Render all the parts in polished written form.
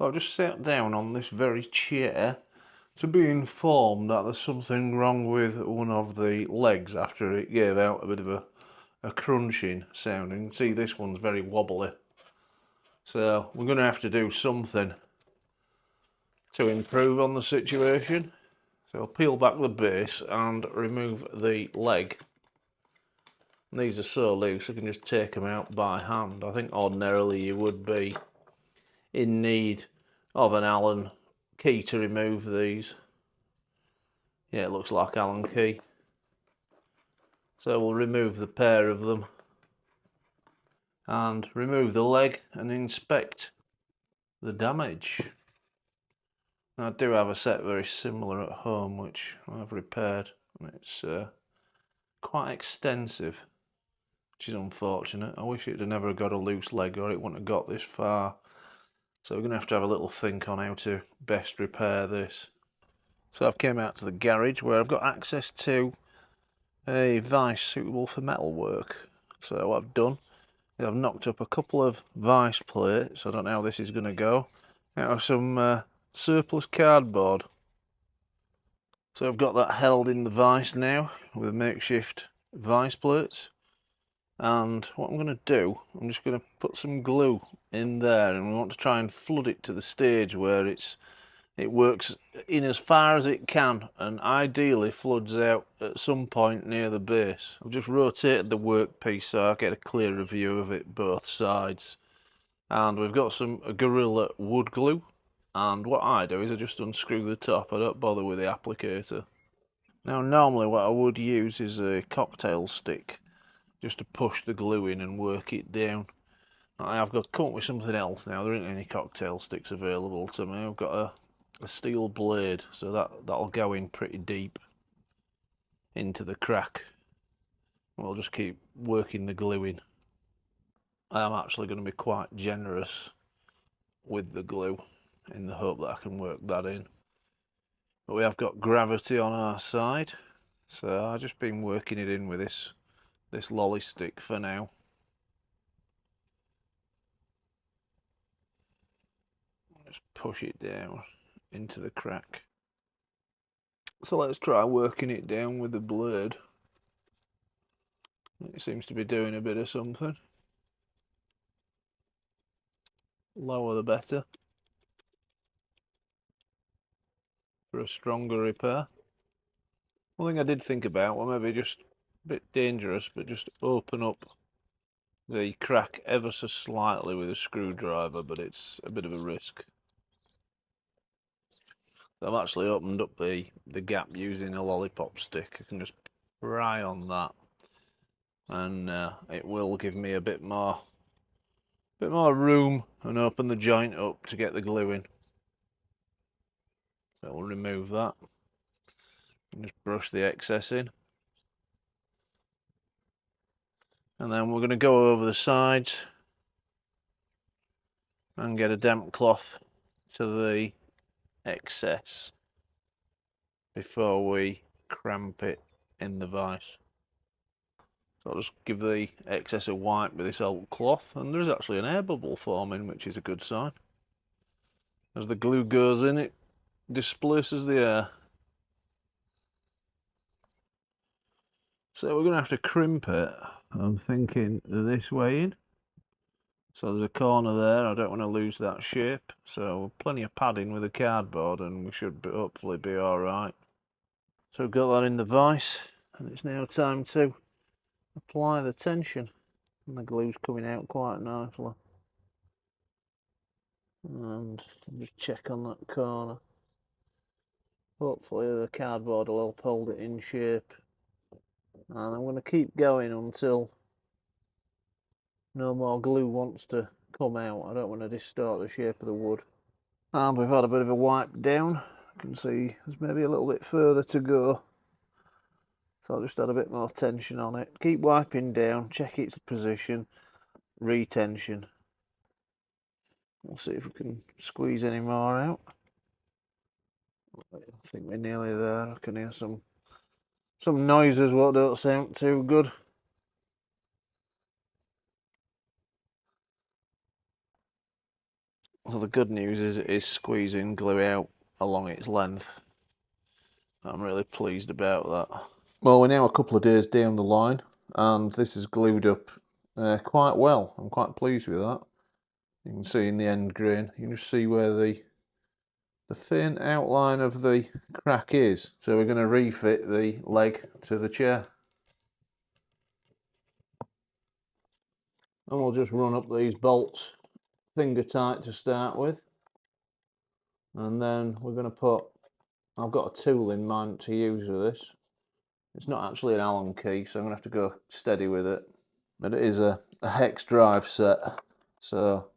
Well, I've just sat down on this very chair to be informed that there's something wrong with one of the legs after it gave out a bit of a crunching sound. And you can see this one's very wobbly. So we're going to have to do something to improve on the situation. So I'll peel back the base and remove the leg. And these are so loose I can just take them out by hand. I think ordinarily you would be in need of an Allen key to remove these. Yeah, it looks like Allen key. So we'll remove the pair of them and remove the leg and inspect the damage. Now, I do have a set very similar at home which I've repaired, and it's quite extensive, which is unfortunate. I wish it had never got a loose leg or it wouldn't have got this far. So we're going to have a little think on how to best repair this. So I've came out to the garage where I've got access to a vise suitable for metalwork. So what I've done is I've knocked up a couple of vise plates, I don't know how this is going to go, out of some surplus cardboard. So I've got that held in the vise now with makeshift vise plates. And what I'm going to do, I'm just going to put some glue in there, and we want to try and flood it to the stage where it works in as far as it can and ideally floods out at some point near the base. I've just rotated the workpiece so I get a clearer view of it both sides. And we've got some Gorilla wood glue, and what I do is I just unscrew the top. I don't bother with the applicator. Now normally what I would use is a cocktail stick just to push the glue in and work it down. I've got to come up with something else now. There ain't any cocktail sticks available to me. I've got a steel blade, so that'll go in pretty deep into the crack. We'll just keep working the glue in. I am actually going to be quite generous with the glue in the hope that I can work that in. But we have got gravity on our side, so I've just been working it in with this lolly stick for now. Just push it down into the crack. So let's try working it down with the blade. It seems to be doing a bit of something. Lower the better for a stronger repair. One thing I did think about, well, maybe just a bit dangerous, but just open up the crack ever so slightly with a screwdriver, but it's a bit of a risk. I've actually opened up the gap using a lollipop stick. I can just pry on that, and it will give me a bit more room and open the joint up to get the glue in. So we'll remove that and just brush the excess in. And then we're going to go over the sides and get a damp cloth to the excess before we cramp it in the vise. So I'll just give the excess a wipe with this old cloth, and there's actually an air bubble forming, which is a good sign. As the glue goes in, it displaces the air. So we're going to have to crimp it. I'm thinking this way in. So there's a corner there, I don't want to lose that shape. So plenty of padding with the cardboard and we should hopefully be alright. So we've got that in the vise, and it's now time to apply the tension. And the glue's coming out quite nicely. And just check on that corner. Hopefully the cardboard will help hold it in shape. And I'm going to keep going until no more glue wants to come out. I don't want to distort the shape of the wood. And we've had a bit of a wipe down. You can see there's maybe a little bit further to go. So I'll just add a bit more tension on it. Keep wiping down, check its position, retension. We'll see if we can squeeze any more out. I think we're nearly there. I can hear some noises what don't sound too good. So the good news is it is squeezing glue out along its length. I'm really pleased about that. Well, we're now a couple of days down the line and this is glued up quite well. I'm quite pleased with that. You can see in the end grain, you can just see where the faint outline of the crack is. So we're going to refit the leg to the chair. And we'll just run up these bolts finger tight to start with. And then we're going to put, I've got a tool in mind to use with this. It's not actually an Allen key, so I'm going to have to go steady with it. But it is a hex drive set, so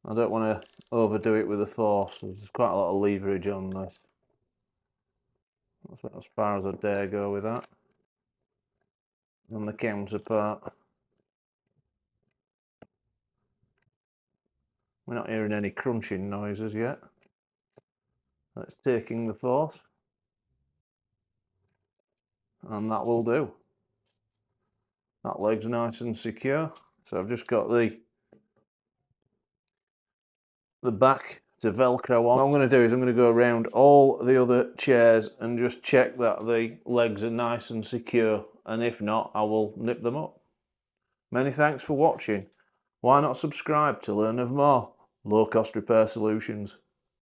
I don't want to overdo it with the force. There's quite a lot of leverage on this. That's as far as I dare go with that. And the counterpart. We're not hearing any crunching noises yet. That's taking the force. And that will do. That leg's nice and secure. So I've just got the back to Velcro on. What I'm going to do is I'm going to go around all the other chairs and just check that the legs are nice and secure, and if not, I will nip them up. Many thanks for watching. Why not subscribe to learn of more low-cost repair solutions?